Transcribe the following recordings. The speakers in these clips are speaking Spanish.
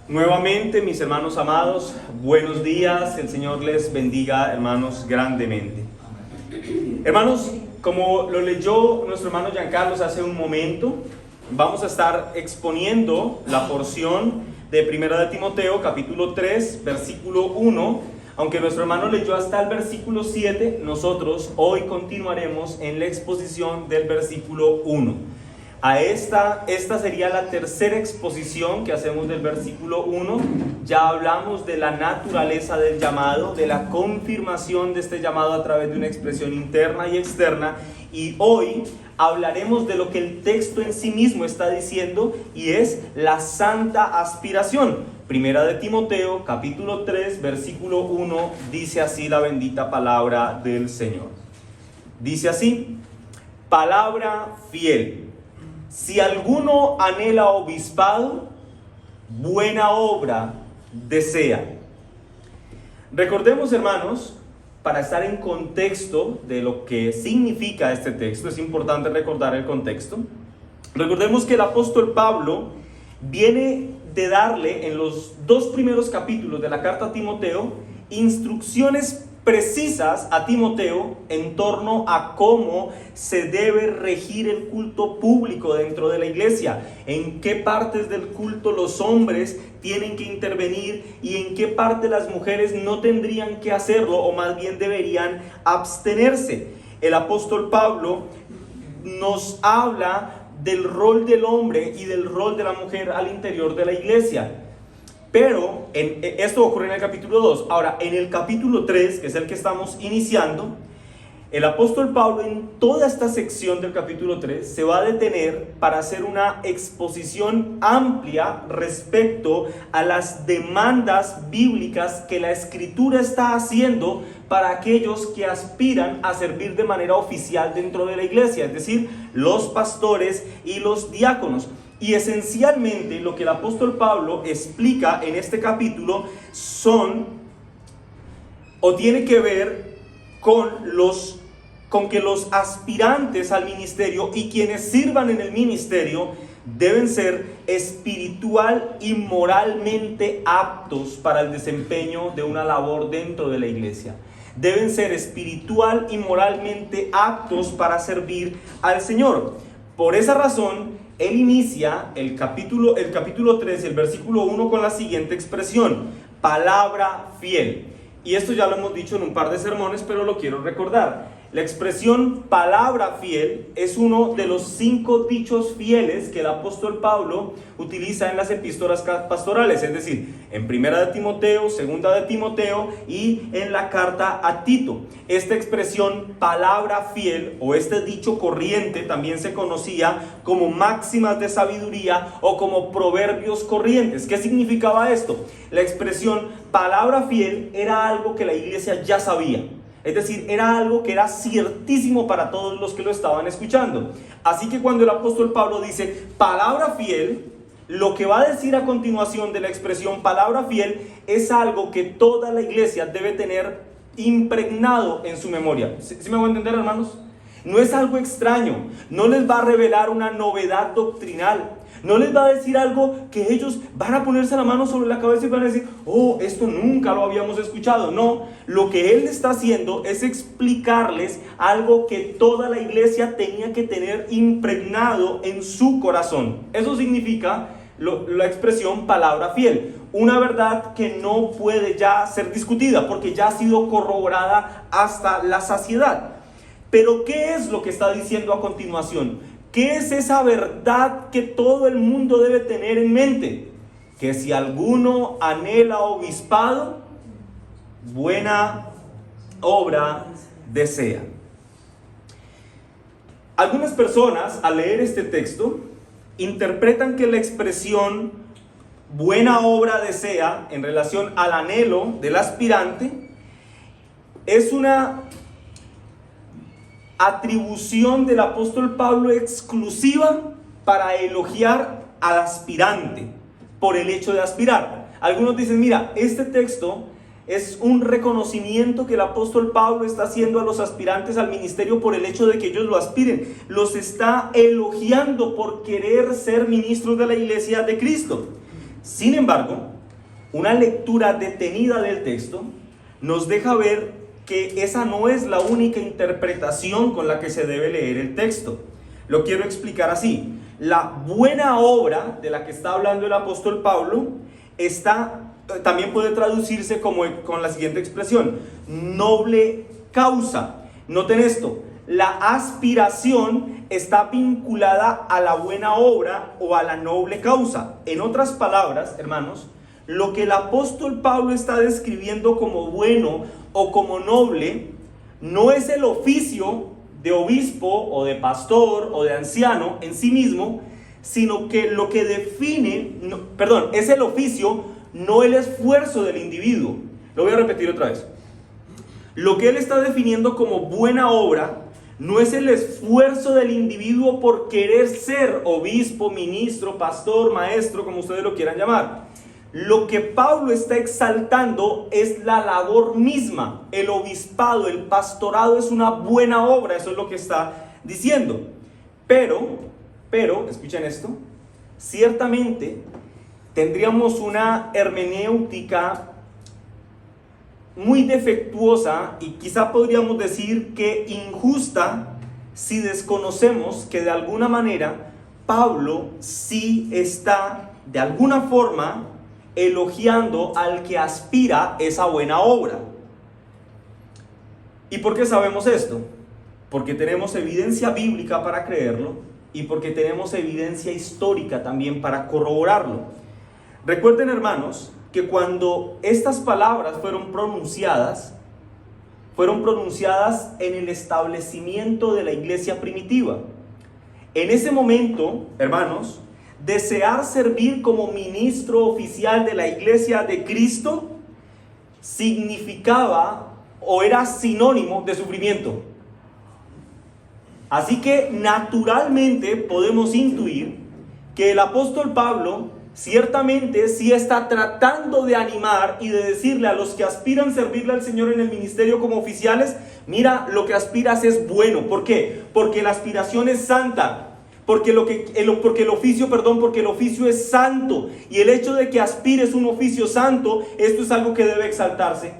Nuevamente, mis hermanos amados, buenos días, el Señor les bendiga, hermanos, grandemente. Hermanos, como lo leyó nuestro hermano Giancarlos hace un momento, vamos a estar exponiendo la porción de Primera de Timoteo, capítulo 3, versículo 1. Aunque nuestro hermano leyó hasta el versículo 7, nosotros hoy continuaremos en la exposición del versículo 1. Esta sería la tercera exposición que hacemos del versículo 1. Ya hablamos de la naturaleza del llamado, de la confirmación de este llamado a través de una expresión interna y externa. Y hoy hablaremos de lo que el texto en sí mismo está diciendo, y es la santa aspiración. Primera de Timoteo, capítulo 3, versículo 1, dice así la bendita palabra del Señor. Dice así: palabra fiel. Si alguno anhela obispado, buena obra desea. Recordemos, hermanos, para estar en contexto de lo que significa este texto, es importante recordar el contexto. Recordemos que el apóstol Pablo viene de darle en los dos primeros capítulos de la carta a Timoteo instrucciones precisas a Timoteo en torno a cómo se debe regir el culto público dentro de la iglesia, en qué partes del culto los hombres tienen que intervenir y en qué parte las mujeres no tendrían que hacerlo, o más bien deberían abstenerse. El apóstol Pablo nos habla del rol del hombre y del rol de la mujer al interior de la iglesia. Pero esto ocurre en el capítulo 2. Ahora, en el capítulo 3, que es el que estamos iniciando, el apóstol Pablo en toda esta sección del capítulo 3 se va a detener para hacer una exposición amplia respecto a las demandas bíblicas que la Escritura está haciendo para aquellos que aspiran a servir de manera oficial dentro de la iglesia, es decir, los pastores y los diáconos. Y esencialmente lo que el apóstol Pablo explica en este capítulo tiene que ver con que los aspirantes al ministerio y quienes sirvan en el ministerio deben ser espiritual y moralmente aptos para el desempeño de una labor dentro de la iglesia. Deben ser espiritual y moralmente aptos para servir al Señor. Por esa razón, él inicia el capítulo 3, el versículo 1 con la siguiente expresión: palabra fiel. Y esto ya lo hemos dicho en un par de sermones, pero lo quiero recordar. La expresión palabra fiel es uno de los 5 dichos fieles que el apóstol Pablo utiliza en las epístolas pastorales, es decir, en Primera de Timoteo, Segunda de Timoteo y en la carta a Tito. Esta expresión palabra fiel, o este dicho corriente, también se conocía como máximas de sabiduría o como proverbios corrientes. ¿Qué significaba esto? La expresión palabra fiel era algo que la iglesia ya sabía. Es decir, era algo que era ciertísimo para todos los que lo estaban escuchando. Así que cuando el apóstol Pablo dice palabra fiel, lo que va a decir a continuación de la expresión palabra fiel es algo que toda la iglesia debe tener impregnado en su memoria. ¿Sí me voy a entender, hermanos? No es algo extraño, no les va a revelar una novedad doctrinal. No les va a decir algo que ellos van a ponerse la mano sobre la cabeza y van a decir: oh, esto nunca lo habíamos escuchado. No, lo que él está haciendo es explicarles algo que toda la iglesia tenía que tener impregnado en su corazón. Eso significa la expresión palabra fiel. Una verdad que no puede ya ser discutida porque ya ha sido corroborada hasta la saciedad. Pero ¿qué es lo que está diciendo a continuación? ¿Qué es esa verdad que todo el mundo debe tener en mente? Que si alguno anhela obispado, buena obra desea. Algunas personas, al leer este texto, interpretan que la expresión buena obra desea en relación al anhelo del aspirante es una atribución del apóstol Pablo exclusiva para elogiar al aspirante por el hecho de aspirar. Algunos dicen: mira, este texto es un reconocimiento que el apóstol Pablo está haciendo a los aspirantes al ministerio por el hecho de que ellos lo aspiren. Los está elogiando por querer ser ministros de la iglesia de Cristo. Sin embargo, una lectura detenida del texto nos deja ver que esa no es la única interpretación con la que se debe leer el texto. Lo quiero explicar así. La buena obra de la que está hablando el apóstol Pablo también puede traducirse con la siguiente expresión: noble causa. Noten esto: la aspiración está vinculada a la buena obra o a la noble causa. En otras palabras, hermanos, lo que el apóstol Pablo está describiendo como bueno o como noble no es el oficio de obispo o de pastor o de anciano en sí mismo, sino que lo que define, es el oficio, no el esfuerzo del individuo. Lo voy a repetir otra vez. Lo que él está definiendo como buena obra no es el esfuerzo del individuo por querer ser obispo, ministro, pastor, maestro, como ustedes lo quieran llamar. Lo que Pablo está exaltando es la labor misma. El obispado, el pastorado es una buena obra, eso es lo que está diciendo. Pero, escuchen esto, ciertamente tendríamos una hermenéutica muy defectuosa y quizá podríamos decir que injusta si desconocemos que de alguna manera Pablo sí está de alguna forma elogiando al que aspira esa buena obra. ¿Y por qué sabemos esto? Porque tenemos evidencia bíblica para creerlo y porque tenemos evidencia histórica también para corroborarlo. Recuerden, hermanos, que cuando estas palabras fueron pronunciadas en el establecimiento de la iglesia primitiva. En ese momento, hermanos, desear servir como ministro oficial de la iglesia de Cristo significaba o era sinónimo de sufrimiento. Así que naturalmente podemos intuir que el apóstol Pablo ciertamente sí está tratando de animar y de decirle a los que aspiran a servirle al Señor en el ministerio como oficiales: mira, lo que aspiras es bueno. ¿Por qué? Porque la aspiración es santa. Porque el oficio es santo, y el hecho de que aspires un oficio santo, esto es algo que debe exaltarse,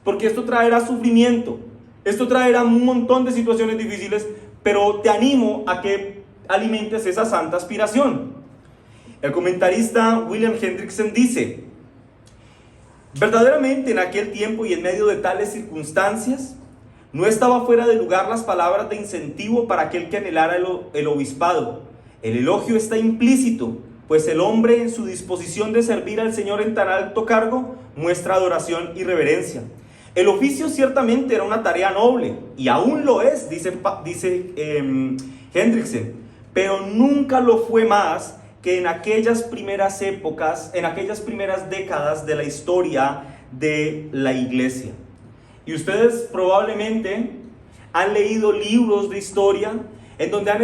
porque esto traerá sufrimiento, esto traerá un montón de situaciones difíciles, pero te animo a que alimentes esa santa aspiración. El comentarista William Hendrickson dice: verdaderamente en aquel tiempo y en medio de tales circunstancias, no estaba fuera de lugar las palabras de incentivo para aquel que anhelara el obispado. El elogio está implícito, pues el hombre en su disposición de servir al Señor en tan alto cargo muestra adoración y reverencia. El oficio ciertamente era una tarea noble, y aún lo es, dice Hendrickson, pero nunca lo fue más que en aquellas primeras épocas, en aquellas primeras décadas de la historia de la iglesia. Y ustedes probablemente han leído libros de historia en donde han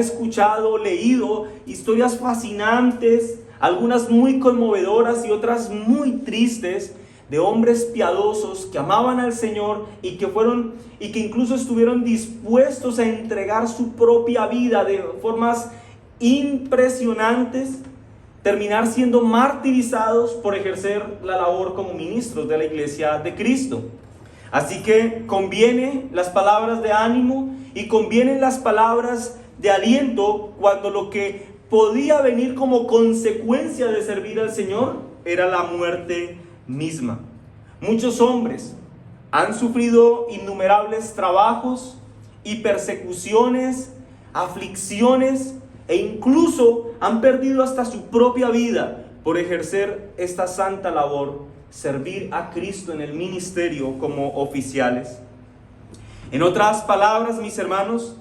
leído historias fascinantes, algunas muy conmovedoras y otras muy tristes, de hombres piadosos que amaban al Señor y que incluso estuvieron dispuestos a entregar su propia vida de formas impresionantes, terminar siendo martirizados por ejercer la labor como ministros de la iglesia de Cristo. Así que conviene las palabras de ánimo y convienen las palabras de aliento cuando lo que podía venir como consecuencia de servir al Señor era la muerte misma. Muchos hombres han sufrido innumerables trabajos y persecuciones, aflicciones, e incluso han perdido hasta su propia vida por ejercer esta santa labor, servir a Cristo en el ministerio como oficiales. En otras palabras, mis hermanos,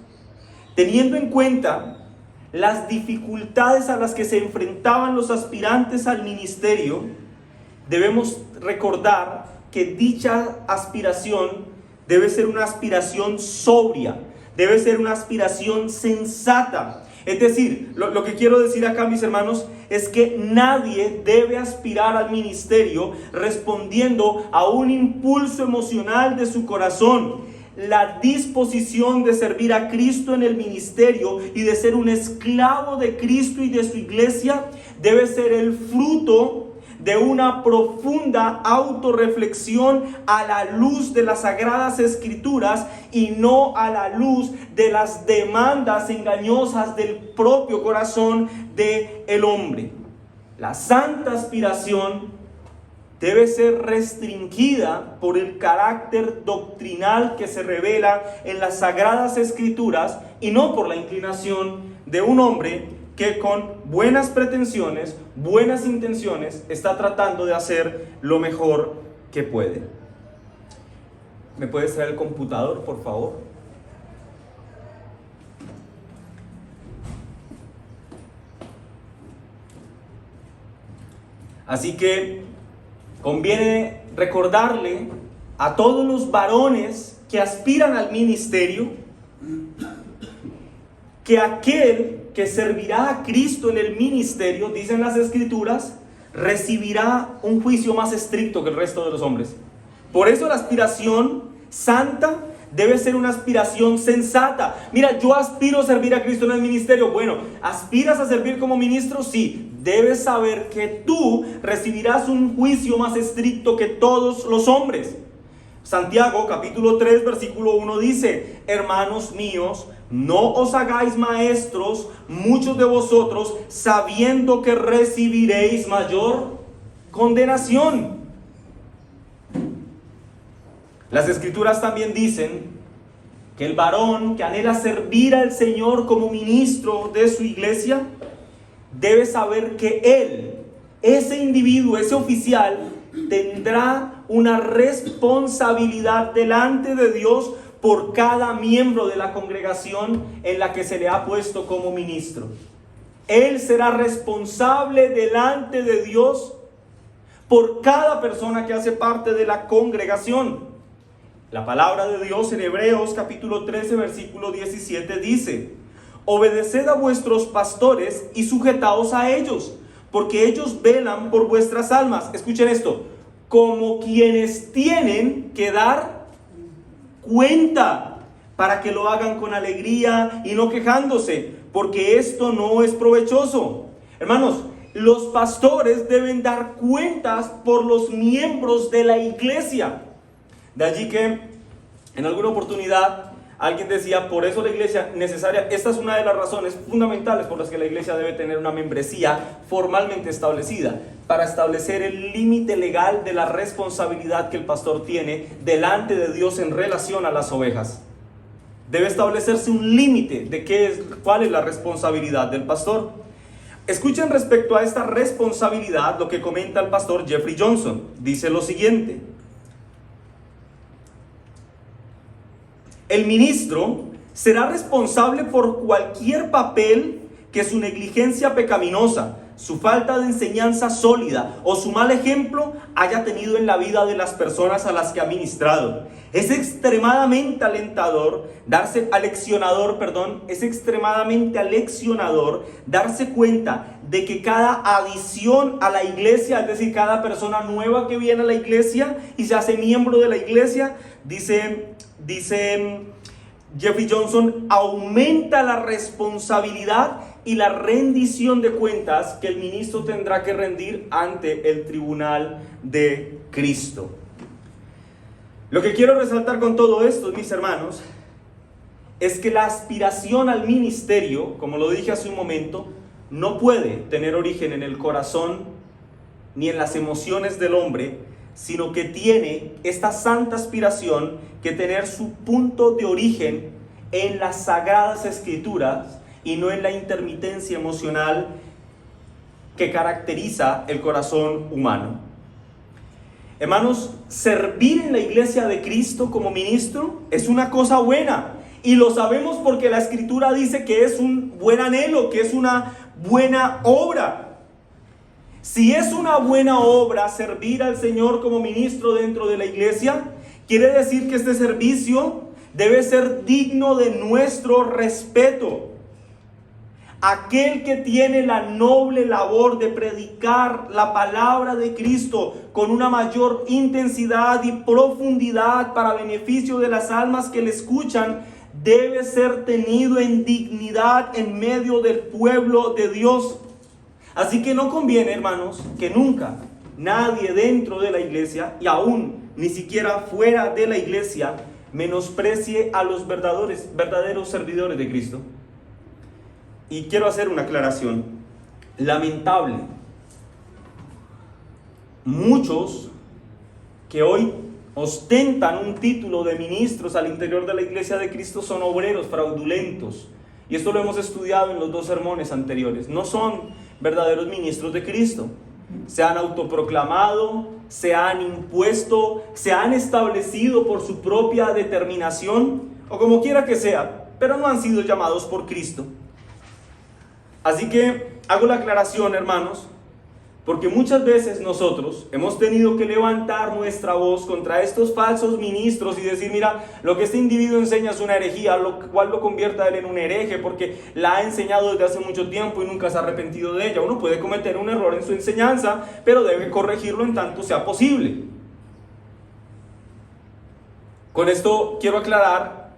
teniendo en cuenta las dificultades a las que se enfrentaban los aspirantes al ministerio, debemos recordar que dicha aspiración debe ser una aspiración sobria, debe ser una aspiración sensata. Es decir, lo que quiero decir acá, mis hermanos, es que nadie debe aspirar al ministerio respondiendo a un impulso emocional de su corazón. La disposición de servir a Cristo en el ministerio y de ser un esclavo de Cristo y de su iglesia debe ser el fruto de una profunda autorreflexión a la luz de las Sagradas Escrituras y no a la luz de las demandas engañosas del propio corazón del hombre. La santa aspiración debe ser restringida por el carácter doctrinal que se revela en las Sagradas Escrituras y no por la inclinación de un hombre que con buenas pretensiones, buenas intenciones, está tratando de hacer lo mejor que puede. ¿Me puedes traer el computador, por favor? Así que conviene recordarle a todos los varones que aspiran al ministerio que aquel que servirá a Cristo en el ministerio, dicen las Escrituras, recibirá un juicio más estricto que el resto de los hombres. Por eso la aspiración santa debe ser una aspiración sensata. Mira, yo aspiro a servir a Cristo en el ministerio. Bueno, ¿aspiras a servir como ministro? Sí. Debes saber que tú recibirás un juicio más estricto que todos los hombres. Santiago capítulo 3 versículo 1 dice: hermanos míos, no os hagáis maestros muchos de vosotros, sabiendo que recibiréis mayor condenación. Las Escrituras también dicen que el varón que anhela servir al Señor como ministro de su iglesia debe saber que él, ese individuo, ese oficial, tendrá una responsabilidad delante de Dios por cada miembro de la congregación en la que se le ha puesto como ministro. Él será responsable delante de Dios por cada persona que hace parte de la congregación. La palabra de Dios en Hebreos capítulo 13 versículo 17 dice: obedeced a vuestros pastores y sujetaos a ellos, porque ellos velan por vuestras almas. Escuchen esto: como quienes tienen que dar cuenta, para que lo hagan con alegría y no quejándose, porque esto no es provechoso. Hermanos, los pastores deben dar cuentas por los miembros de la iglesia. De allí que en alguna oportunidad alguien decía: por eso la iglesia necesaria, esta es una de las razones fundamentales por las que la iglesia debe tener una membresía formalmente establecida, para establecer el límite legal de la responsabilidad que el pastor tiene delante de Dios en relación a las ovejas. Debe establecerse un límite de cuál es la responsabilidad del pastor. Escuchen respecto a esta responsabilidad lo que comenta el pastor Jeffrey Johnson. Dice lo siguiente: el ministro será responsable por cualquier papel que su negligencia pecaminosa, su falta de enseñanza sólida o su mal ejemplo haya tenido en la vida de las personas a las que ha ministrado. Es extremadamente aleccionador darse cuenta de que cada adición a la iglesia, es decir, cada persona nueva que viene a la iglesia y se hace miembro de la iglesia, dice Jeffrey Johnson, aumenta la responsabilidad y la rendición de cuentas que el ministro tendrá que rendir ante el tribunal de Cristo. Lo que quiero resaltar con todo esto, mis hermanos, es que la aspiración al ministerio, como lo dije hace un momento, no puede tener origen en el corazón ni en las emociones del hombre, sino que tiene esta santa aspiración que tener su punto de origen en las Sagradas Escrituras y no en la intermitencia emocional que caracteriza el corazón humano. Hermanos, servir en la iglesia de Cristo como ministro es una cosa buena, y lo sabemos porque la Escritura dice que es un buen anhelo, que es una buena obra. Si es una buena obra servir al Señor como ministro dentro de la iglesia, quiere decir que este servicio debe ser digno de nuestro respeto. Aquel que tiene la noble labor de predicar la palabra de Cristo con una mayor intensidad y profundidad para beneficio de las almas que le escuchan, debe ser tenido en dignidad en medio del pueblo de Dios. Así que no conviene, hermanos, que nunca nadie dentro de la iglesia y aún ni siquiera fuera de la iglesia menosprecie a los verdaderos servidores de Cristo. Y quiero hacer una aclaración. Lamentable. Muchos que hoy ostentan un título de ministros al interior de la iglesia de Cristo son obreros fraudulentos. Y esto lo hemos estudiado en los 2 sermones anteriores. No son verdaderos ministros de Cristo. Se han autoproclamado, se han impuesto, se han establecido por su propia determinación, o como quiera que sea, pero no han sido llamados por Cristo. Así que hago la aclaración, hermanos, porque muchas veces nosotros hemos tenido que levantar nuestra voz contra estos falsos ministros y decir, mira, lo que este individuo enseña es una herejía, lo cual lo convierte a él en un hereje porque la ha enseñado desde hace mucho tiempo y nunca se ha arrepentido de ella. Uno puede cometer un error en su enseñanza, pero debe corregirlo en tanto sea posible. Con esto quiero aclarar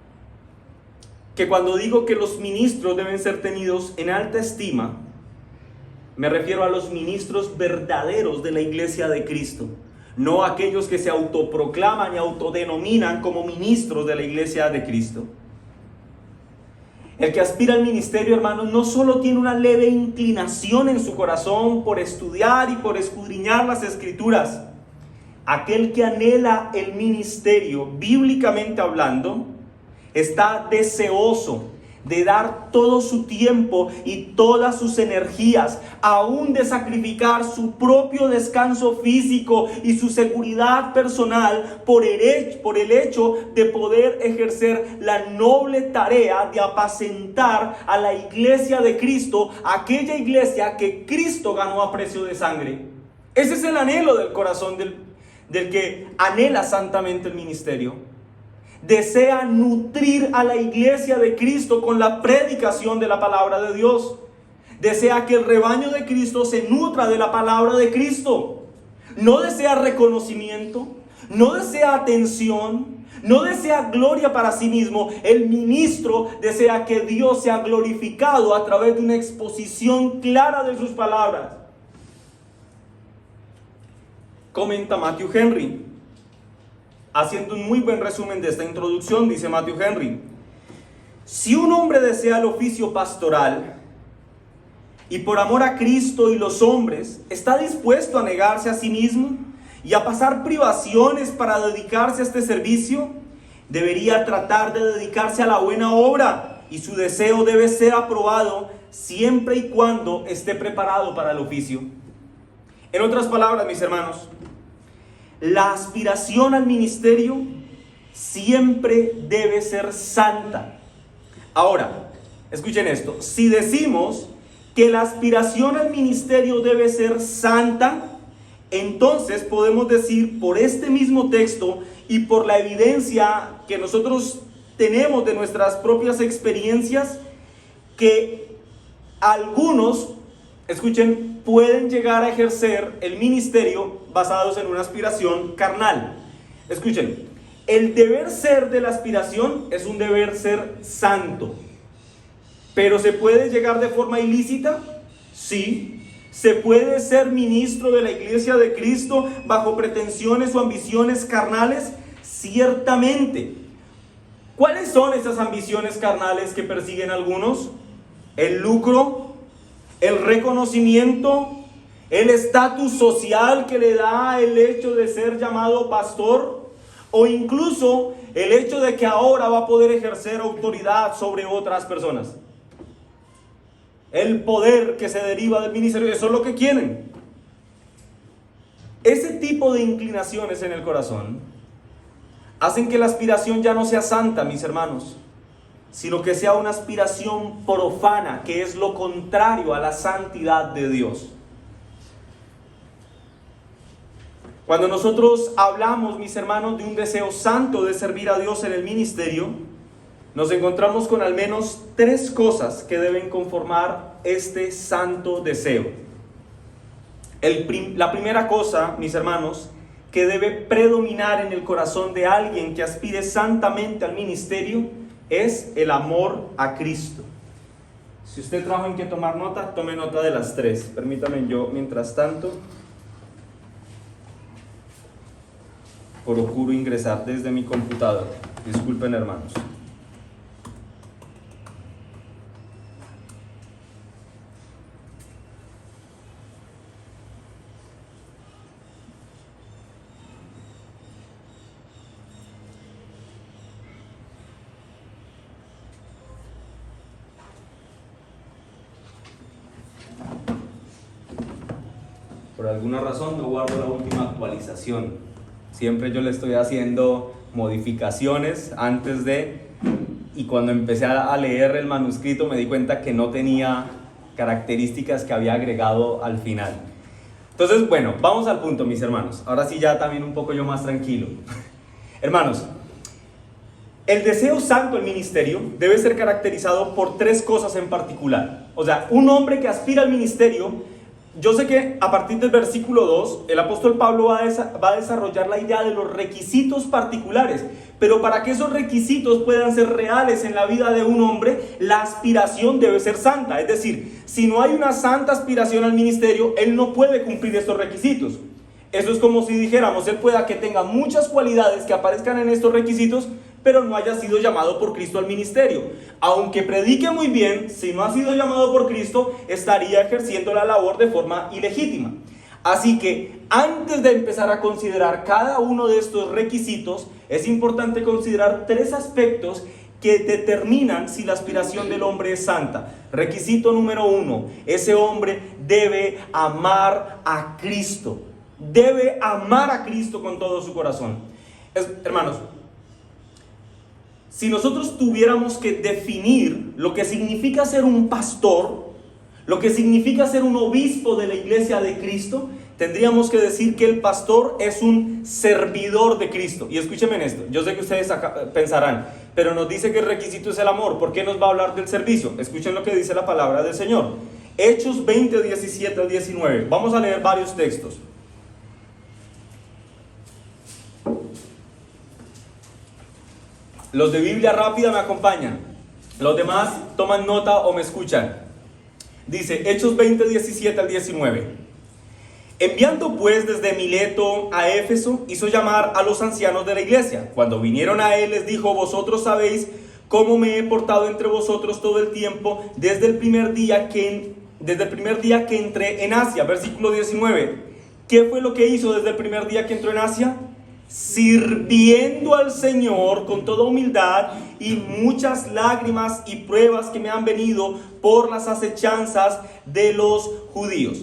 que cuando digo que los ministros deben ser tenidos en alta estima, me refiero a los ministros verdaderos de la iglesia de Cristo, no a aquellos que se autoproclaman y autodenominan como ministros de la iglesia de Cristo. El que aspira al ministerio, hermanos, no solo tiene una leve inclinación en su corazón por estudiar y por escudriñar las Escrituras. Aquel que anhela el ministerio, bíblicamente hablando, está deseoso de dar todo su tiempo y todas sus energías, aún de sacrificar su propio descanso físico y su seguridad personal por el hecho de poder ejercer la noble tarea de apacentar a la iglesia de Cristo, aquella iglesia que Cristo ganó a precio de sangre. Ese es el anhelo del corazón del que anhela santamente el ministerio. Desea nutrir a la iglesia de Cristo con la predicación de la palabra de Dios. Desea que el rebaño de Cristo se nutra de la palabra de Cristo. No desea reconocimiento, no desea atención, no desea gloria para sí mismo. El ministro desea que Dios sea glorificado a través de una exposición clara de sus palabras. Comenta Matthew Henry, haciendo un muy buen resumen de esta introducción. Dice Matthew Henry: si un hombre desea el oficio pastoral y por amor a Cristo y los hombres está dispuesto a negarse a sí mismo y a pasar privaciones para dedicarse a este servicio, debería tratar de dedicarse a la buena obra, y su deseo debe ser aprobado siempre y cuando esté preparado para el oficio. En otras palabras, mis hermanos, la aspiración al ministerio siempre debe ser santa. Ahora, escuchen esto: si decimos que la aspiración al ministerio debe ser santa, entonces podemos decir por este mismo texto y por la evidencia que nosotros tenemos de nuestras propias experiencias, que algunos, escuchen, pueden llegar a ejercer el ministerio basados en una aspiración carnal. Escuchen, el deber ser de la aspiración es un deber ser santo. ¿Pero se puede llegar de forma ilícita? Sí. ¿Se puede ser ministro de la iglesia de Cristo bajo pretensiones o ambiciones carnales? Ciertamente. ¿Cuáles son esas ambiciones carnales que persiguen algunos? El lucro, el reconocimiento, el estatus social que le da el hecho de ser llamado pastor, o incluso el hecho de que ahora va a poder ejercer autoridad sobre otras personas. El poder que se deriva del ministerio, eso es lo que quieren. Ese tipo de inclinaciones en el corazón hacen que la aspiración ya no sea santa, mis hermanos, sino que sea una aspiración profana, que es lo contrario a la santidad de Dios. Cuando nosotros hablamos, mis hermanos, de un deseo santo de servir a Dios en el ministerio, nos encontramos con al menos 3 cosas que deben conformar este santo deseo. La primera cosa, mis hermanos, que debe predominar en el corazón de alguien que aspire santamente al ministerio es el amor a Cristo. Si usted trajo en qué tomar nota, tome nota de las 3. Permítame yo, mientras tanto, procuro ingresar desde mi computador. Disculpen, hermanos. Por alguna razón no guardo la última actualización. Siempre yo le estoy haciendo modificaciones antes de... Y cuando empecé a leer el manuscrito me di cuenta que no tenía características que había agregado al final. Entonces, bueno, vamos al punto, mis hermanos. Ahora sí ya también un poco yo más tranquilo. Hermanos, el deseo santo del ministerio debe ser caracterizado por tres cosas en particular. O sea, un hombre que aspira al ministerio... Yo sé que a partir del versículo 2, el apóstol Pablo va a desarrollar la idea de los requisitos particulares, pero para que esos requisitos puedan ser reales en la vida de un hombre, la aspiración debe ser santa. Es decir, si no hay una santa aspiración al ministerio, él no puede cumplir estos requisitos. Eso es como si dijéramos, él pueda que tenga muchas cualidades que aparezcan en estos requisitos, pero no haya sido llamado por Cristo al ministerio. Aunque predique muy bien, si no ha sido llamado por Cristo, estaría ejerciendo la labor de forma ilegítima. Así que antes de empezar a considerar cada uno de estos requisitos, es importante considerar tres aspectos que determinan si la aspiración del hombre es santa. Requisito número 1, ese hombre debe amar a Cristo. Debe amar a Cristo con todo su corazón. Hermanos, si nosotros tuviéramos que definir lo que significa ser un pastor, lo que significa ser un obispo de la iglesia de Cristo, tendríamos que decir que el pastor es un servidor de Cristo. Y escúchenme en esto, yo sé que ustedes pensarán, pero nos dice que el requisito es el amor, ¿por qué nos va a hablar del servicio? Escuchen lo que dice la palabra del Señor. Hechos 20, 17 al 19. Vamos a leer varios textos. Los de Biblia rápida me acompañan. Los demás toman nota o me escuchan. Dice Hechos 20, 17 al 19. Enviando pues desde Mileto a Éfeso, hizo llamar a los ancianos de la iglesia. Cuando vinieron a él, les dijo: vosotros sabéis cómo me he portado entre vosotros todo el tiempo, desde el primer día que entré en Asia. Versículo 19. ¿Qué fue lo que hizo desde el primer día que entró en Asia? Sirviendo al Señor con toda humildad y muchas lágrimas y pruebas que me han venido por las acechanzas de los judíos.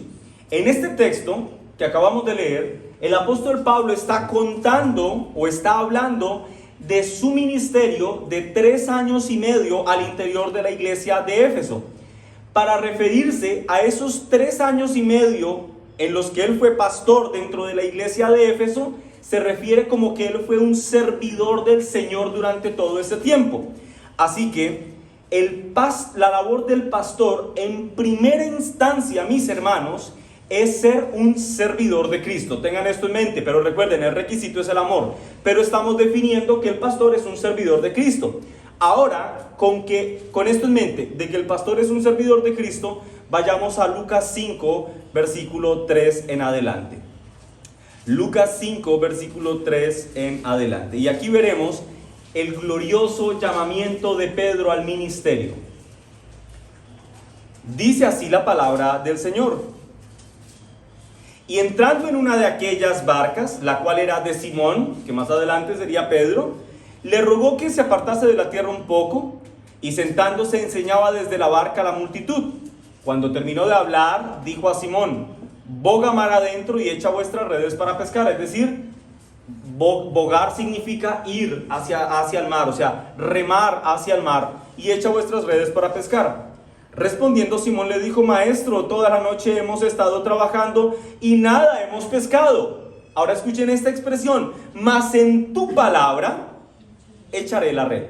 En este texto que acabamos de leer, el apóstol Pablo está contando o está hablando de su ministerio de 3 años y medio al interior de la iglesia de Éfeso, para referirse a esos 3 años y medio en los que él fue pastor dentro de la iglesia de Éfeso. Se refiere como que él fue un servidor del Señor durante todo ese tiempo. Así que la labor del pastor en primera instancia, mis hermanos, es ser un servidor de Cristo. Tengan esto en mente, pero recuerden, el requisito es el amor. Pero estamos definiendo que el pastor es un servidor de Cristo. Ahora, con esto en mente, de que el pastor es un servidor de Cristo, vayamos a Lucas 5, versículo 3 en adelante. Lucas 5, versículo 3 en adelante. Y aquí veremos el glorioso llamamiento de Pedro al ministerio. Dice así la palabra del Señor. Y entrando en una de aquellas barcas, la cual era de Simón, que más adelante sería Pedro, le rogó que se apartase de la tierra un poco, y sentándose enseñaba desde la barca a la multitud. Cuando terminó de hablar, dijo a Simón: boga mar adentro y echa vuestras redes para pescar. Es decir, bogar significa ir hacia el mar, o sea, remar hacia el mar, y echa vuestras redes para pescar. Respondiendo Simón le dijo: maestro, toda la noche hemos estado trabajando y nada hemos pescado. Ahora escuchen esta expresión: mas en tu palabra echaré la red.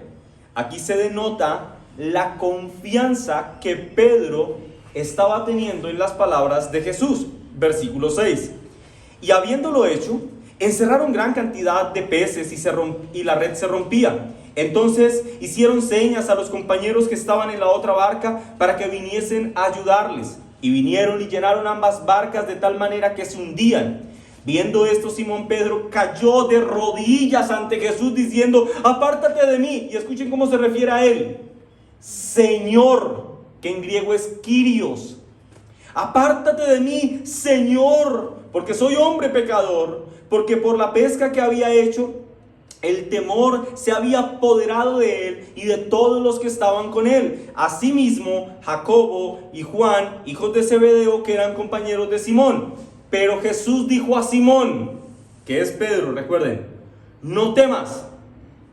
Aquí se denota la confianza que Pedro estaba teniendo en las palabras de Jesús. Versículo 6. Y habiéndolo hecho, encerraron gran cantidad de peces y la red se rompía. Entonces hicieron señas a los compañeros que estaban en la otra barca para que viniesen a ayudarles. Y vinieron y llenaron ambas barcas de tal manera que se hundían. Viendo esto, Simón Pedro cayó de rodillas ante Jesús diciendo: apártate de mí. Y escuchen cómo se refiere a él: Señor, que en griego es Kyrios. Apártate de mí, Señor, porque soy hombre pecador. Porque por la pesca que había hecho, el temor se había apoderado de él y de todos los que estaban con él. Asimismo, Jacobo y Juan, hijos de Zebedeo, que eran compañeros de Simón. Pero Jesús dijo a Simón, que es Pedro, recuerden: no temas.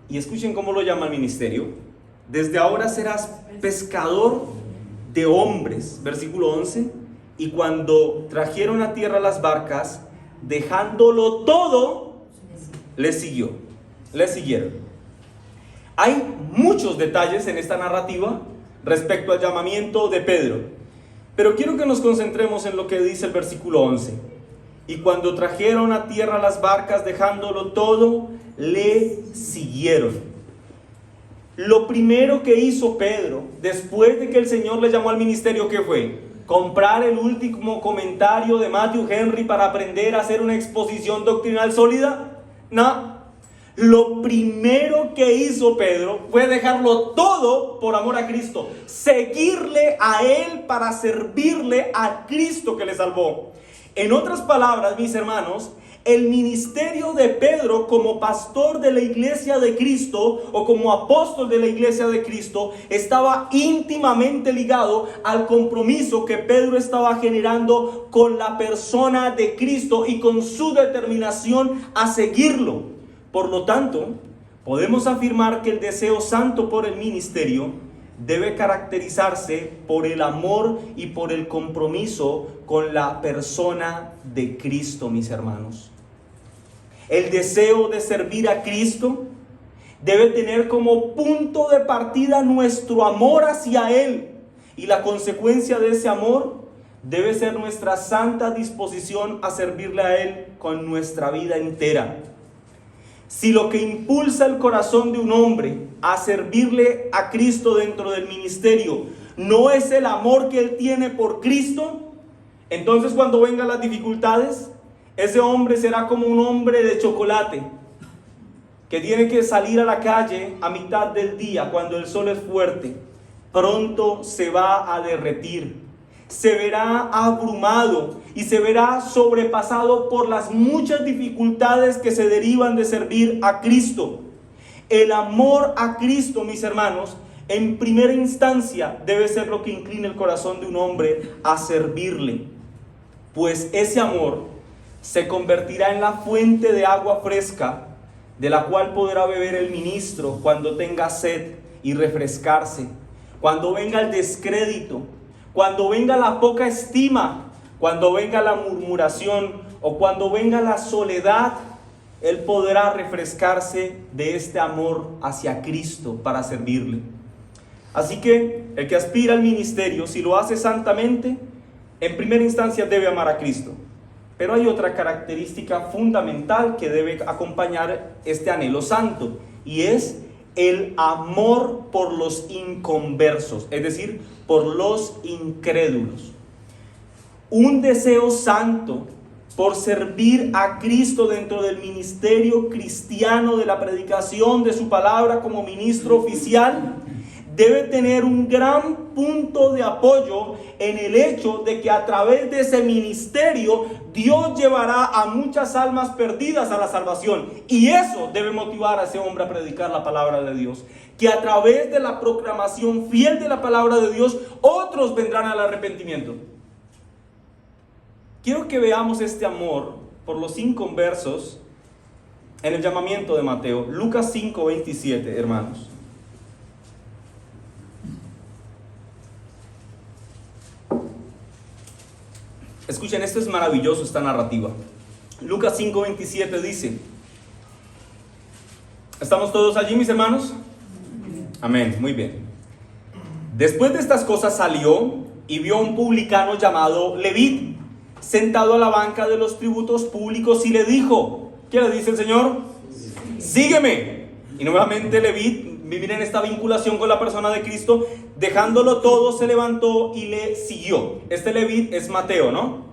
Y escuchen cómo lo llama el ministerio: desde ahora serás pescador de hombres. Versículo 11. Y cuando trajeron a tierra las barcas, dejándolo todo, le siguieron. Hay muchos detalles en esta narrativa respecto al llamamiento de Pedro, pero quiero que nos concentremos en lo que dice el versículo 11. Y cuando trajeron a tierra las barcas, dejándolo todo, le siguieron. Lo primero que hizo Pedro, después de que el Señor le llamó al ministerio, ¿qué fue? ¿Comprar el último comentario de Matthew Henry para aprender a hacer una exposición doctrinal sólida? No. Lo primero que hizo Pedro fue dejarlo todo por amor a Cristo. Seguirle a Él para servirle a Cristo que le salvó. En otras palabras, mis hermanos, el ministerio de Pedro como pastor de la iglesia de Cristo o como apóstol de la iglesia de Cristo estaba íntimamente ligado al compromiso que Pedro estaba generando con la persona de Cristo y con su determinación a seguirlo. Por lo tanto, podemos afirmar que el deseo santo por el ministerio debe caracterizarse por el amor y por el compromiso con la persona de Cristo, mis hermanos. El deseo de servir a Cristo debe tener como punto de partida nuestro amor hacia Él, y la consecuencia de ese amor debe ser nuestra santa disposición a servirle a Él con nuestra vida entera. Si lo que impulsa el corazón de un hombre a servirle a Cristo dentro del ministerio no es el amor que él tiene por Cristo, entonces cuando vengan las dificultades, ese hombre será como un hombre de chocolate que tiene que salir a la calle a mitad del día cuando el sol es fuerte. Pronto se va a derretir, se verá abrumado y se verá sobrepasado por las muchas dificultades que se derivan de servir a Cristo. El amor a Cristo, mis hermanos, en primera instancia debe ser lo que inclina el corazón de un hombre a servirle, pues ese amor se convertirá en la fuente de agua fresca de la cual podrá beber el ministro cuando tenga sed y refrescarse, cuando venga el descrédito, cuando venga la poca estima, cuando venga la murmuración o cuando venga la soledad. Él podrá refrescarse de este amor hacia Cristo para servirle. Así que el que aspira al ministerio, si lo hace santamente, en primera instancia debe amar a Cristo. Pero hay otra característica fundamental que debe acompañar este anhelo santo, y es el amor por los inconversos, es decir, por los incrédulos. Un deseo santo por servir a Cristo dentro del ministerio cristiano de la predicación de su palabra como ministro oficial debe tener un gran punto de apoyo en el hecho de que a través de ese ministerio Dios llevará a muchas almas perdidas a la salvación, y eso debe motivar a ese hombre a predicar la palabra de Dios, que a través de la proclamación fiel de la palabra de Dios otros vendrán al arrepentimiento. Quiero que veamos este amor por los inconversos en el llamamiento de Mateo, Lucas 5:27, hermanos. Escuchen, esto es maravilloso, esta narrativa. Lucas 5:27 dice: ¿estamos todos allí, mis hermanos? Amén, muy bien. Después de estas cosas salió y vio a un publicano llamado Leví sentado a la banca de los tributos públicos, y le dijo, ¿qué le dice el Señor? Sígueme. Y nuevamente Leví, miren esta vinculación con la persona de Cristo, dejándolo todo se levantó y le siguió. Este Leví es Mateo, ¿no?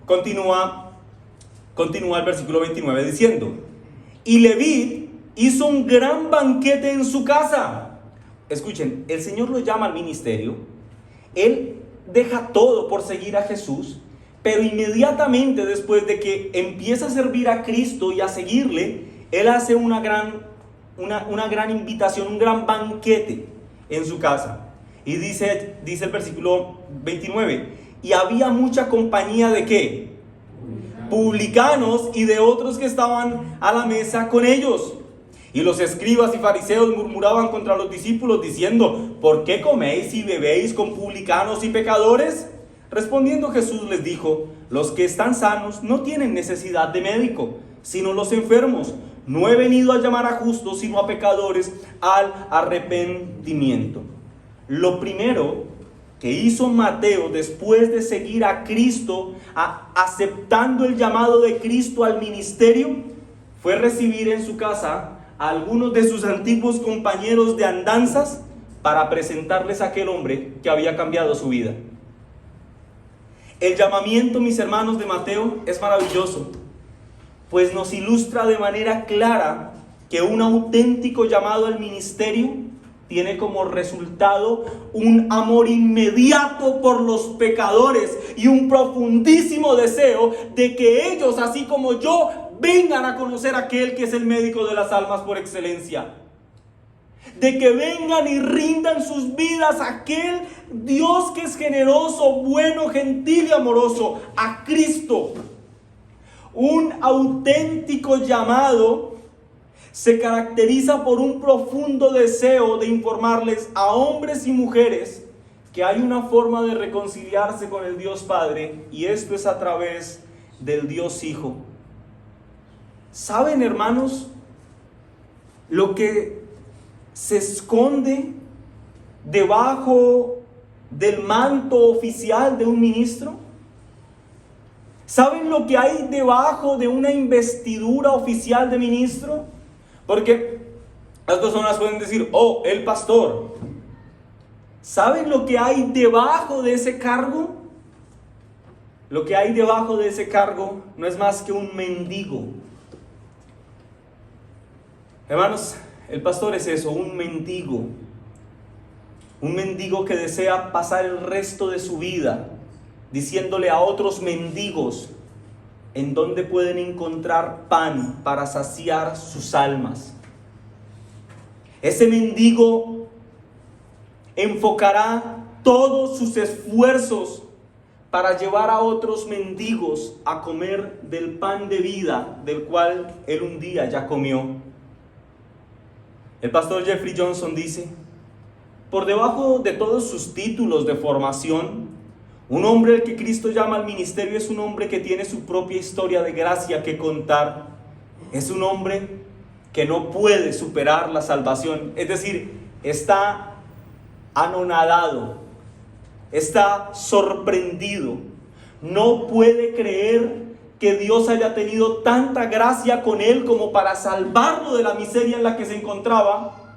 Continúa Continúa el versículo 29 diciendo: y Leví hizo un gran banquete en su casa. Escuchen, el Señor lo llama al ministerio. Él deja todo por seguir a Jesús, pero inmediatamente después de que empieza a servir a Cristo y a seguirle, Él hace una gran invitación, un gran banquete en su casa. Y dice el versículo 29, y había mucha compañía de ¿qué? Publicanos y de otros que estaban a la mesa con ellos. Y los escribas y fariseos murmuraban contra los discípulos diciendo: ¿por qué coméis y bebéis con publicanos y pecadores? Respondiendo Jesús les dijo: los que están sanos no tienen necesidad de médico, sino los enfermos. No he venido a llamar a justos, sino a pecadores al arrepentimiento. Lo primero que hizo Mateo después de seguir a Cristo, aceptando el llamado de Cristo al ministerio, fue recibir en su casa a algunos de sus antiguos compañeros de andanzas para presentarles a aquel hombre que había cambiado su vida. El llamamiento, mis hermanos, de Mateo es maravilloso, pues nos ilustra de manera clara que un auténtico llamado al ministerio tiene como resultado un amor inmediato por los pecadores y un profundísimo deseo de que ellos, así como yo, vengan a conocer a aquel que es el médico de las almas por excelencia. De que vengan y rindan sus vidas a aquel Dios que es generoso, bueno, gentil y amoroso, a Cristo. Un auténtico llamado se caracteriza por un profundo deseo de informarles a hombres y mujeres que hay una forma de reconciliarse con el Dios Padre, y esto es a través del Dios Hijo. ¿Saben, hermanos, lo que se esconde debajo del manto oficial de un ministro? ¿Saben lo que hay debajo de una investidura oficial de ministro? Porque las personas pueden decir: oh, el pastor. ¿Saben lo que hay debajo de ese cargo? Lo que hay debajo de ese cargo no es más que un mendigo. Hermanos, el pastor es eso, un mendigo. Un mendigo que desea pasar el resto de su vida diciéndole a otros mendigos en dónde pueden encontrar pan para saciar sus almas. Ese mendigo enfocará todos sus esfuerzos para llevar a otros mendigos a comer del pan de vida del cual él un día ya comió. El pastor Jeffrey Johnson dice: por debajo de todos sus títulos de formación, un hombre al que Cristo llama al ministerio es un hombre que tiene su propia historia de gracia que contar. Es un hombre que no puede superar la salvación. Es decir, está anonadado, está sorprendido. No puede creer que Dios haya tenido tanta gracia con él como para salvarlo de la miseria en la que se encontraba.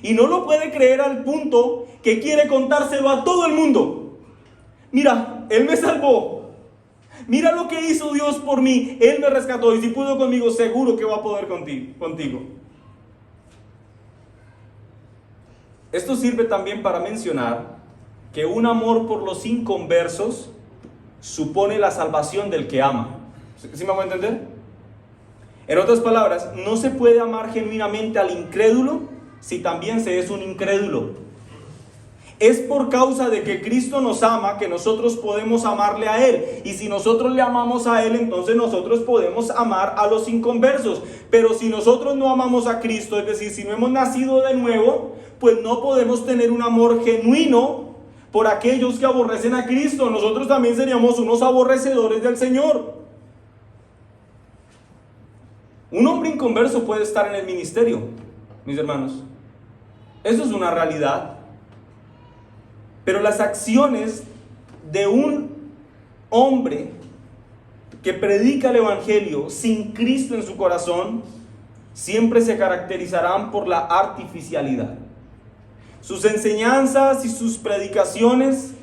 Y no lo puede creer al punto que quiere contárselo a todo el mundo. Mira, Él me salvó. Mira lo que hizo Dios por mí. Él me rescató, y si pudo conmigo, seguro que va a poder contigo. Esto sirve también para mencionar que un amor por los inconversos supone la salvación del que ama. ¿Sí me voy a entender? En otras palabras, no se puede amar genuinamente al incrédulo si también se es un incrédulo. Es por causa de que Cristo nos ama que nosotros podemos amarle a Él. Y si nosotros le amamos a Él, entonces nosotros podemos amar a los inconversos. Pero si nosotros no amamos a Cristo, es decir, si no hemos nacido de nuevo, pues no podemos tener un amor genuino por aquellos que aborrecen a Cristo. Nosotros también seríamos unos aborrecedores del Señor. Un hombre inconverso puede estar en el ministerio, mis hermanos. Eso es una realidad. Pero las acciones de un hombre que predica el Evangelio sin Cristo en su corazón siempre se caracterizarán por la artificialidad. Sus enseñanzas y sus predicaciones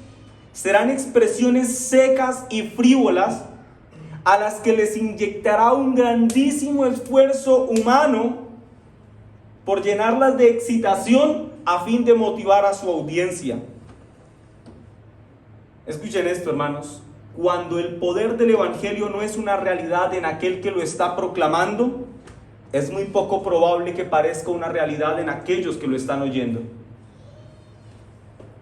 serán expresiones secas y frívolas a las que les inyectará un grandísimo esfuerzo humano por llenarlas de excitación a fin de motivar a su audiencia. Escuchen esto, hermanos. Cuando el poder del Evangelio no es una realidad en aquel que lo está proclamando, es muy poco probable que parezca una realidad en aquellos que lo están oyendo.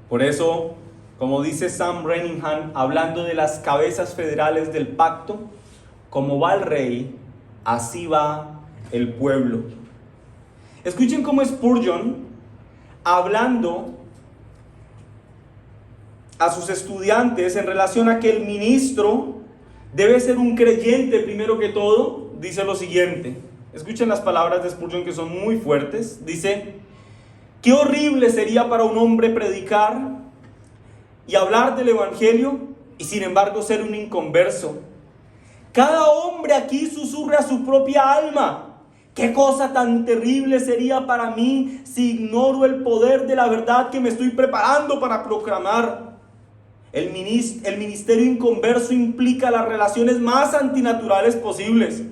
Por eso, como dice Sam Renningham, hablando de las cabezas federales del pacto, como va el rey, así va el pueblo. Escuchen cómo Spurgeon, hablando a sus estudiantes en relación a que el ministro debe ser un creyente primero que todo, dice lo siguiente. Escuchen las palabras de Spurgeon, que son muy fuertes. Dice: qué horrible sería para un hombre predicar y hablar del Evangelio y sin embargo ser un inconverso. Cada hombre aquí susurra a su propia alma: qué cosa tan terrible sería para mí si ignoro el poder de la verdad que me estoy preparando para proclamar. El ministerio inconverso implica las relaciones más antinaturales posibles.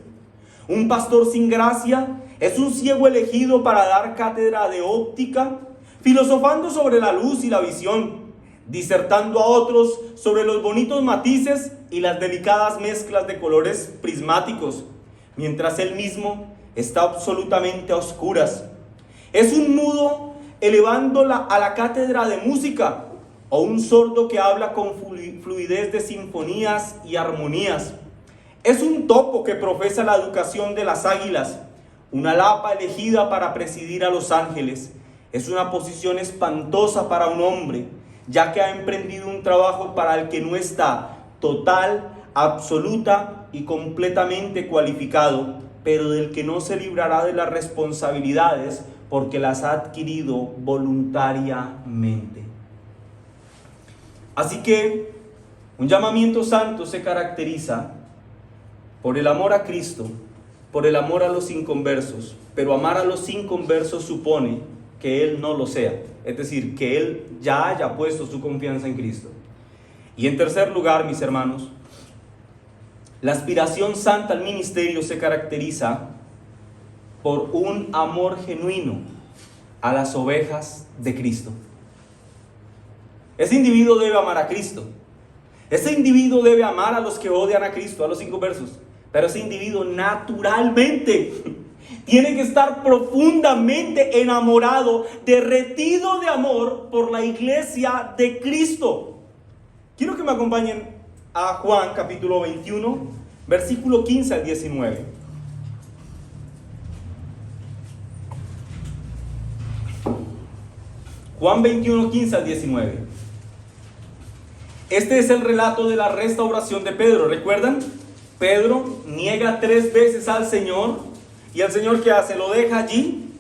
Un pastor sin gracia es un ciego elegido para dar cátedra de óptica, filosofando sobre la luz y la visión, disertando a otros sobre los bonitos matices y las delicadas mezclas de colores prismáticos, mientras él mismo está absolutamente a oscuras. Es un mudo elevándola a la cátedra de música, o un sordo que habla con fluidez de sinfonías y armonías. Es un topo que profesa la educación de las águilas, una lapa elegida para presidir a los ángeles. Es una posición espantosa para un hombre, ya que ha emprendido un trabajo para el que no está total, absoluta y completamente cualificado, pero del que no se librará de las responsabilidades porque las ha adquirido voluntariamente. Así que un llamamiento santo se caracteriza por el amor a Cristo, por el amor a los inconversos, pero amar a los inconversos supone que Él no lo sea, es decir, que Él ya haya puesto su confianza en Cristo. Y en tercer lugar, mis hermanos, la aspiración santa al ministerio se caracteriza por un amor genuino a las ovejas de Cristo. Ese individuo debe amar a Cristo. Ese individuo debe amar a los que odian a Cristo, a los inconversos. Pero ese individuo naturalmente tiene que estar profundamente enamorado, derretido de amor por la iglesia de Cristo. Quiero que me acompañen a Juan capítulo 21, versículo 15 al 19. Juan 21, 15 al 19. Este es el relato de la restauración de Pedro. ¿Recuerdan? Pedro niega 3 veces al Señor. ¿Y el Señor qué hace? ¿Lo deja allí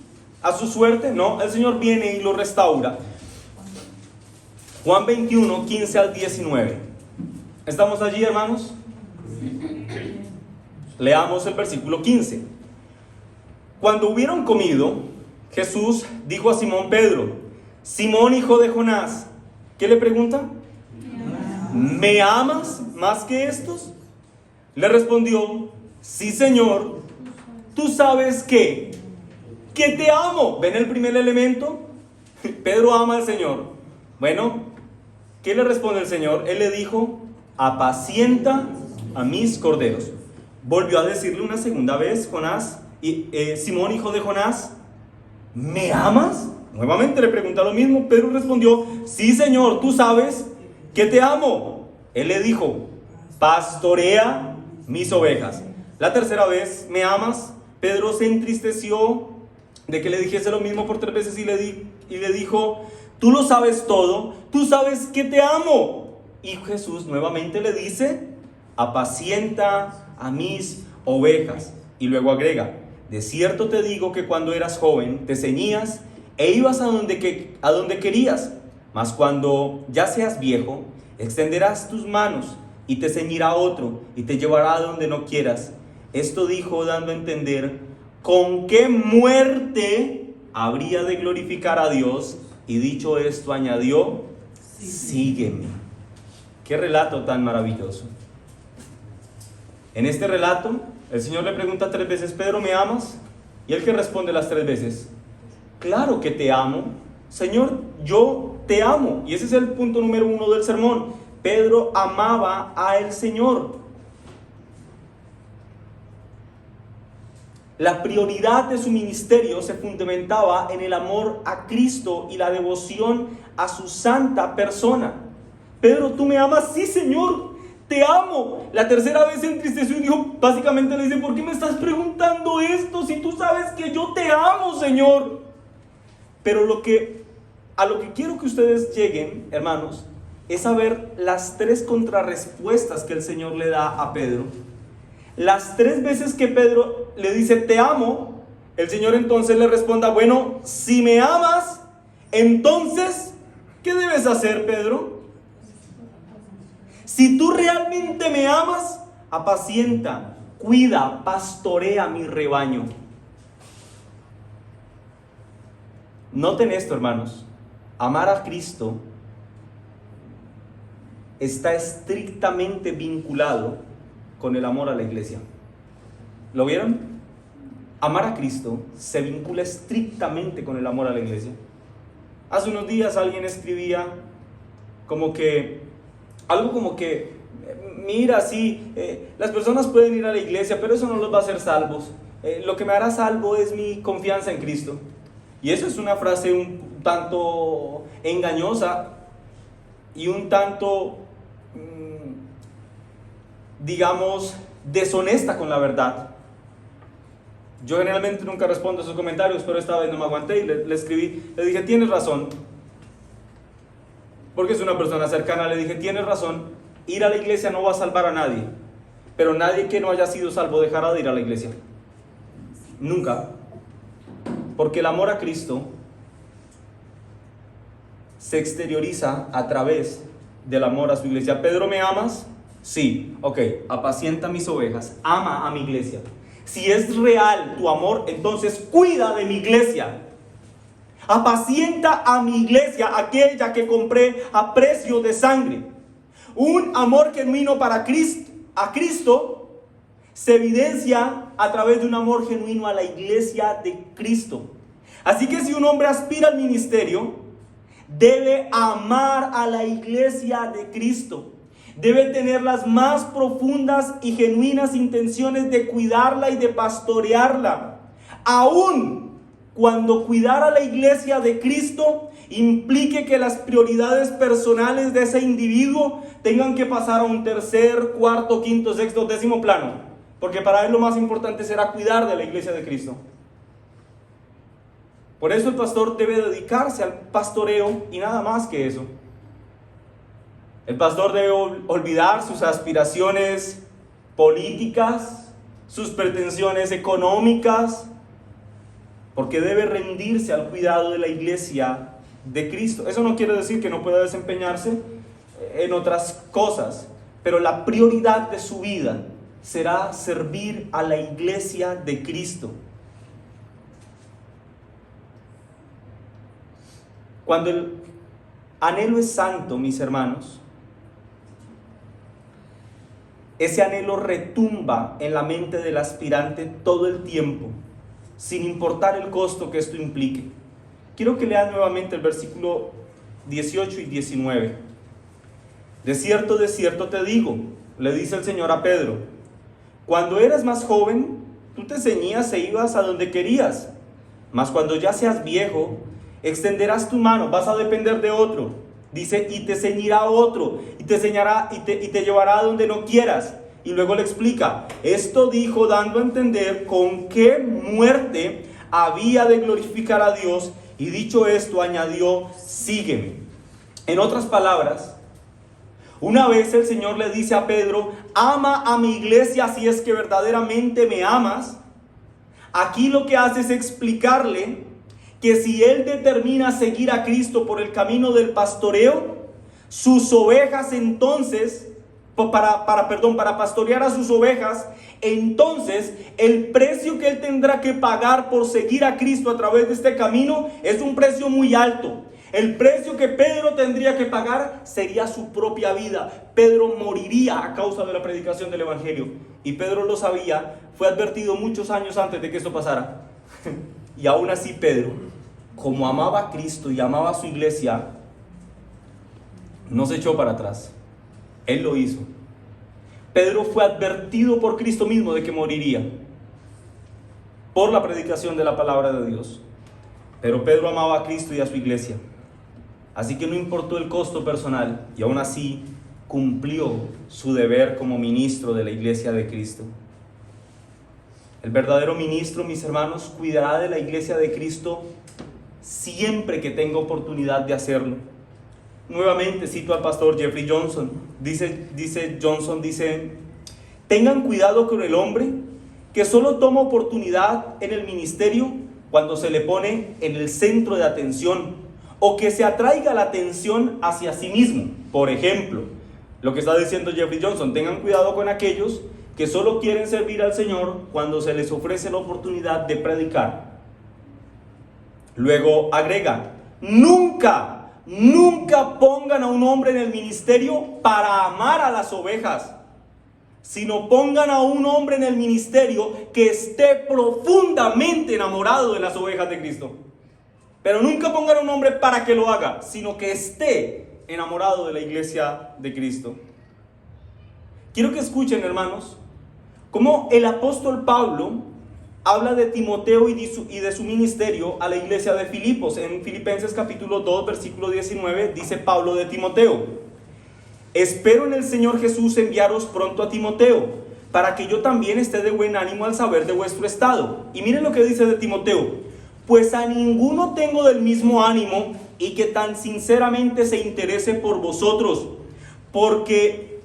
a su suerte? No, el Señor viene y lo restaura. Juan 21, 15 al 19. ¿Estamos allí, hermanos? Leamos el versículo 15. Cuando hubieron comido, Jesús dijo a Simón Pedro: Simón, hijo de Jonás. ¿Qué le pregunta? ¿Me amas más que estos? Le respondió: sí, Señor, tú sabes que te amo. ¿Ven el primer elemento? Pedro ama al Señor. Bueno, ¿qué le responde el Señor? Él le dijo: apacienta a mis corderos. Volvió a decirle una segunda vez: Simón, hijo de Jonás, ¿me amas? Nuevamente le pregunta lo mismo. Pedro respondió: sí, Señor, tú sabes que te amo. Él le dijo: pastorea mis ovejas. La tercera vez: ¿me amas? Pedro se entristeció de que le dijese lo mismo por 3 veces y le dijo: tú lo sabes todo, tú sabes que te amo. Y Jesús nuevamente le dice: apacienta a mis ovejas. Y luego agrega: de cierto te digo que cuando eras joven te ceñías e ibas a donde querías, mas cuando ya seas viejo extenderás tus manos y te ceñirá otro y te llevará a donde no quieras. Esto dijo dando a entender con qué muerte habría de glorificar a Dios, y dicho esto añadió: sígueme. Qué relato tan maravilloso. En este relato, el Señor le pregunta 3 veces, Pedro, ¿me amas? Y él que responde las 3 veces, claro que te amo, Señor, yo te amo. Y ese es el punto número 1 del sermón. Pedro amaba al Señor. La prioridad de su ministerio se fundamentaba en el amor a Cristo y la devoción a su santa persona. Pedro, ¿tú me amas? Sí, Señor, te amo. La tercera vez se entristeció y dijo, básicamente le dice, ¿por qué me estás preguntando esto si tú sabes que yo te amo, Señor? Pero a lo que quiero que ustedes lleguen, hermanos, es a ver las 3 contrarrespuestas que el Señor le da a Pedro. Las 3 veces que Pedro le dice, te amo, el Señor entonces le responda, bueno, si me amas, entonces, ¿qué debes hacer, Pedro? Si tú realmente me amas, apacienta, cuida, pastorea mi rebaño. Noten esto, hermanos. Amar a Cristo está estrictamente vinculado con el amor a la iglesia. ¿Lo vieron? Amar a Cristo se vincula estrictamente con el amor a la iglesia. Hace unos días alguien escribía algo como que mira, sí, las personas pueden ir a la iglesia, pero eso no los va a hacer salvos. Lo que me hará salvo es mi confianza en Cristo. Y eso es una frase un tanto engañosa y un tanto, digamos, deshonesta con la verdad. Yo generalmente nunca respondo a sus comentarios, pero esta vez no me aguanté y le escribí, le dije, tienes razón. Porque es una persona cercana, le dije, tienes razón, ir a la iglesia no va a salvar a nadie, pero nadie que no haya sido salvo dejará de ir a la iglesia. Nunca. Porque el amor a Cristo se exterioriza a través del amor a su iglesia. Pedro, ¿me amas? Sí. Ok, apacienta mis ovejas, ama a mi iglesia. Si es real tu amor, entonces cuida de mi iglesia. Apacienta a mi iglesia, aquella que compré a precio de sangre. Un amor genuino para Cristo, a Cristo, se evidencia a través de un amor genuino a la iglesia de Cristo. Así que si un hombre aspira al ministerio, debe amar a la iglesia de Cristo. Debe tener las más profundas y genuinas intenciones de cuidarla y de pastorearla. Aún cuando cuidar a la iglesia de Cristo implique que las prioridades personales de ese individuo tengan que pasar a un tercer, cuarto, quinto, sexto, 10º plano. Porque para él lo más importante será cuidar de la iglesia de Cristo. Por eso el pastor debe dedicarse al pastoreo y nada más que eso. El pastor debe olvidar sus aspiraciones políticas, sus pretensiones económicas, porque debe rendirse al cuidado de la iglesia de Cristo. Eso no quiere decir que no pueda desempeñarse en otras cosas, pero la prioridad de su vida será servir a la iglesia de Cristo. Cuando el anhelo es santo, mis hermanos, ese anhelo retumba en la mente del aspirante todo el tiempo, sin importar el costo que esto implique. Quiero que lean nuevamente el versículo 18 y 19. De cierto te digo, le dice el Señor a Pedro, cuando eras más joven, tú te ceñías e ibas a donde querías, mas cuando ya seas viejo, extenderás tu mano, vas a depender de otro. Dice, y te ceñirá otro, y te enseñará y te llevará a donde no quieras. Y luego le explica, esto dijo dando a entender con qué muerte había de glorificar a Dios, y dicho esto añadió, sígueme. En otras palabras, una vez el Señor le dice a Pedro, ama a mi iglesia si es que verdaderamente me amas. Aquí lo que hace es explicarle que si él determina seguir a Cristo por el camino del pastoreo, sus ovejas entonces, para pastorear a sus ovejas, entonces el precio que él tendrá que pagar por seguir a Cristo a través de este camino es un precio muy alto. El precio que Pedro tendría que pagar sería su propia vida. Pedro moriría a causa de la predicación del Evangelio. Y Pedro lo sabía, fue advertido muchos años antes de que esto pasara. Y aún así Pedro, como amaba a Cristo y amaba a su iglesia, no se echó para atrás. Él lo hizo. Pedro fue advertido por Cristo mismo de que moriría por la predicación de la palabra de Dios. Pero Pedro amaba a Cristo y a su iglesia. Así que no importó el costo personal y aún así cumplió su deber como ministro de la iglesia de Cristo. El verdadero ministro, mis hermanos, cuidará de la iglesia de Cristo siempre que tenga oportunidad de hacerlo. Nuevamente cito al pastor Jeffrey Johnson. Dice Johnson, tengan cuidado con el hombre que solo toma oportunidad en el ministerio cuando se le pone en el centro de atención o que se atraiga la atención hacia sí mismo. Por ejemplo, lo que está diciendo Jeffrey Johnson, tengan cuidado con aquellos que solo quieren servir al Señor cuando se les ofrece la oportunidad de predicar. Luego agrega, nunca pongan a un hombre en el ministerio para amar a las ovejas, sino pongan a un hombre en el ministerio que esté profundamente enamorado de las ovejas de Cristo. Pero nunca pongan a un hombre para que lo haga, sino que esté enamorado de la iglesia de Cristo. Quiero que escuchen, hermanos, cómo el apóstol Pablo habla de Timoteo y de su ministerio a la iglesia de Filipos. En Filipenses capítulo 2, versículo 19, dice Pablo de Timoteo: espero en el Señor Jesús enviaros pronto a Timoteo, para que yo también esté de buen ánimo al saber de vuestro estado. Y miren lo que dice de Timoteo: pues a ninguno tengo del mismo ánimo y que tan sinceramente se interese por vosotros, porque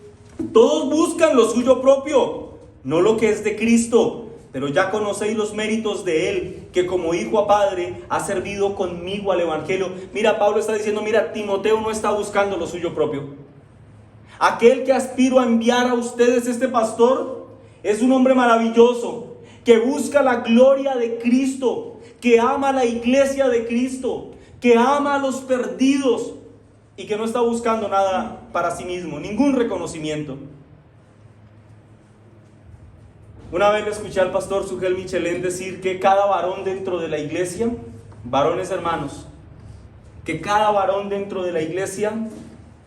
todos buscan lo suyo propio, no lo que es de Cristo. Pero ya conocéis los méritos de él, que como hijo a padre ha servido conmigo al evangelio. Mira, Pablo está diciendo, mira, Timoteo no está buscando lo suyo propio. Aquel que aspiro a enviar a ustedes, este pastor, es un hombre maravilloso, que busca la gloria de Cristo, que ama a la iglesia de Cristo, que ama a los perdidos y que no está buscando nada para sí mismo, ningún reconocimiento. Una vez le escuché al pastor Sugel Michelén decir que cada varón dentro de la iglesia, varones hermanos, que cada varón dentro de la iglesia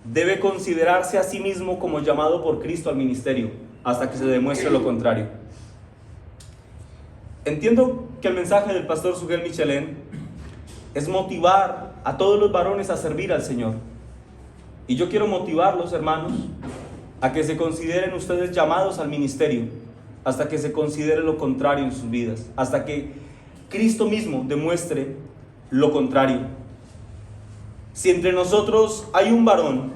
debe considerarse a sí mismo como llamado por Cristo al ministerio, hasta que se demuestre lo contrario. Entiendo que el mensaje del pastor Sugel Michelén es motivar a todos los varones a servir al Señor. Y yo quiero motivarlos, hermanos, a que se consideren ustedes llamados al ministerio, hasta que se considere lo contrario en sus vidas, hasta que Cristo mismo demuestre lo contrario. Si entre nosotros hay un varón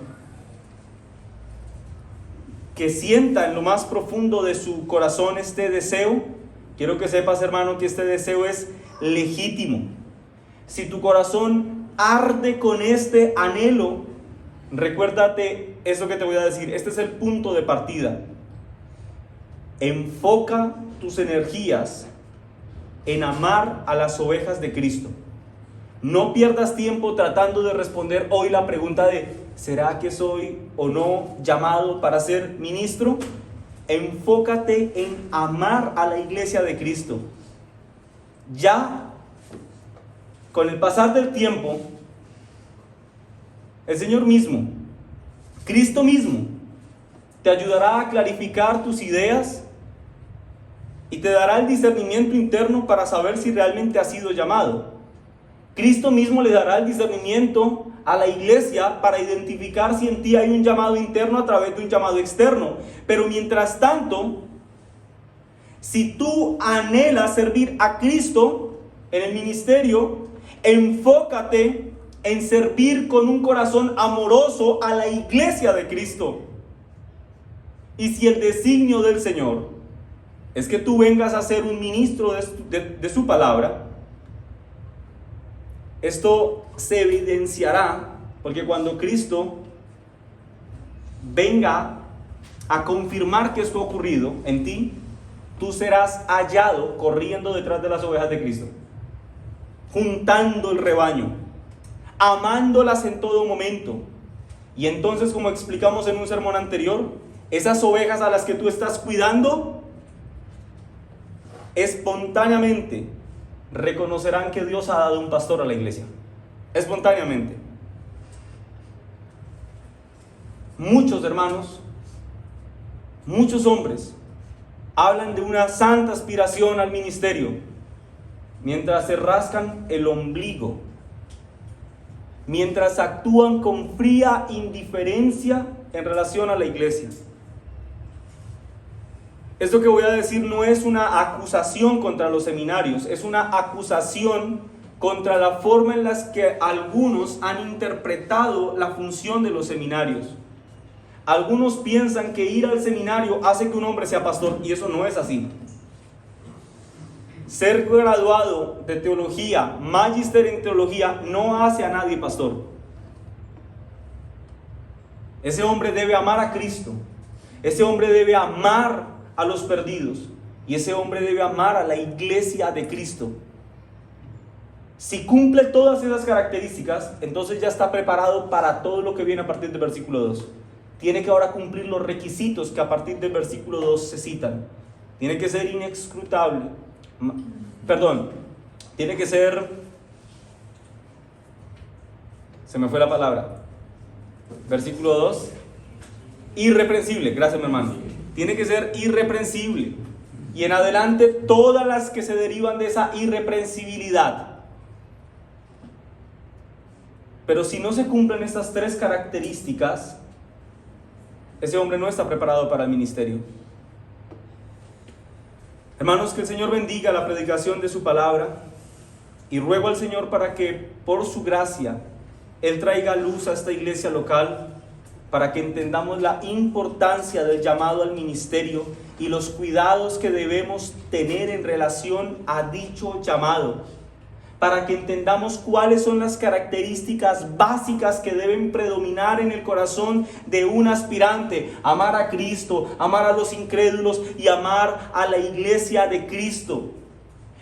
que sienta en lo más profundo de su corazón este deseo, quiero que sepas, hermano, que este deseo es legítimo. Si tu corazón arde con este anhelo, recuérdate eso que te voy a decir. Este es el punto de partida. Enfoca tus energías en amar a las ovejas de Cristo. No pierdas tiempo tratando de responder hoy la pregunta de ¿será que soy o no llamado para ser ministro? Enfócate en amar a la iglesia de Cristo. Ya con el pasar del tiempo, el Señor mismo, Cristo mismo, te ayudará a clarificar tus ideas y te dará el discernimiento interno para saber si realmente has sido llamado. Cristo mismo le dará el discernimiento a la iglesia para identificar si en ti hay un llamado interno a través de un llamado externo. Pero mientras tanto, si tú anhelas servir a Cristo en el ministerio, enfócate en servir con un corazón amoroso a la iglesia de Cristo. Y si el designio del Señor es que tú vengas a ser un ministro de su palabra, esto se evidenciará porque cuando Cristo venga a confirmar que esto ha ocurrido en ti, tú serás hallado corriendo detrás de las ovejas de Cristo, juntando el rebaño, amándolas en todo momento. Y entonces, como explicamos en un sermón anterior, esas ovejas a las que tú estás cuidando, espontáneamente reconocerán que Dios ha dado un pastor a la iglesia. Espontáneamente. Muchos hermanos, muchos hombres hablan de una santa aspiración al ministerio, mientras se rascan el ombligo, mientras actúan con fría indiferencia en relación a la iglesia. Esto que voy a decir no es una acusación contra los seminarios, es una acusación contra la forma en la que algunos han interpretado la función de los seminarios. Algunos piensan que ir al seminario hace que un hombre sea pastor, y eso no es así. Ser graduado de teología, magíster en teología, no hace a nadie pastor. Ese hombre debe amar a Cristo. Ese hombre debe amar a los perdidos. Y ese hombre debe amar a la iglesia de Cristo. Si cumple todas esas características, entonces ya está preparado para todo lo que viene a partir del versículo 2. Tiene que ahora cumplir los requisitos que a partir del versículo 2 se citan. Tiene que ser inescrutable. Tiene que ser... Se me fue la palabra. Versículo 2. Irreprensible. Gracias, mi hermano. Tiene que ser irreprensible. Y en adelante todas las que se derivan de esa irreprensibilidad. Pero si no se cumplen estas tres características, ese hombre no está preparado para el ministerio. Hermanos, que el Señor bendiga la predicación de su palabra, y ruego al Señor para que por su gracia Él traiga luz a esta iglesia local, para que entendamos la importancia del llamado al ministerio y los cuidados que debemos tener en relación a dicho llamado, para que entendamos cuáles son las características básicas que deben predominar en el corazón de un aspirante: amar a Cristo, amar a los incrédulos y amar a la iglesia de Cristo.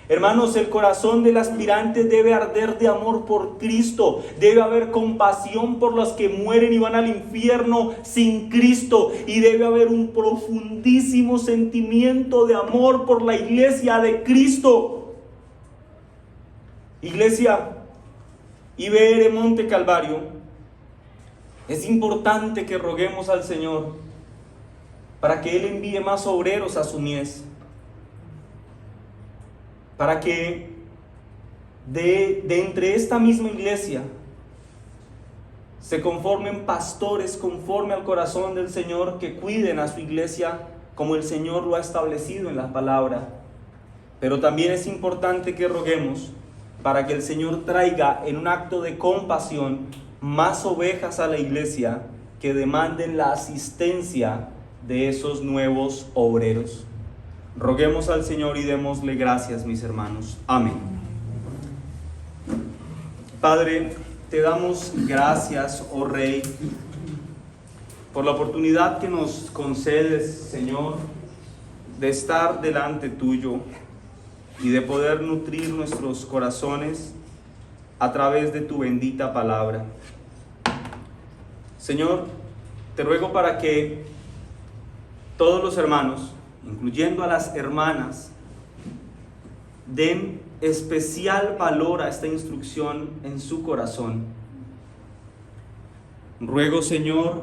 Hermanos, el corazón del aspirante debe arder de amor por Cristo. Debe haber compasión por los que mueren y van al infierno sin Cristo. Y debe haber un profundísimo sentimiento de amor por la iglesia de Cristo. Iglesia IBR Monte Calvario, es importante que roguemos al Señor para que Él envíe más obreros a su mies, para que de entre esta misma iglesia se conformen pastores conforme al corazón del Señor, que cuiden a su iglesia como el Señor lo ha establecido en la palabra. Pero también es importante que roguemos para que el Señor traiga en un acto de compasión más ovejas a la iglesia que demanden la asistencia de esos nuevos obreros. Roguemos al Señor y démosle gracias, mis hermanos. Amén. Padre, te damos gracias, oh Rey, por la oportunidad que nos concedes, Señor, de estar delante tuyo y de poder nutrir nuestros corazones a través de tu bendita palabra. Señor, te ruego para que todos los hermanos, incluyendo a las hermanas, den especial valor a esta instrucción en su corazón. Ruego, Señor,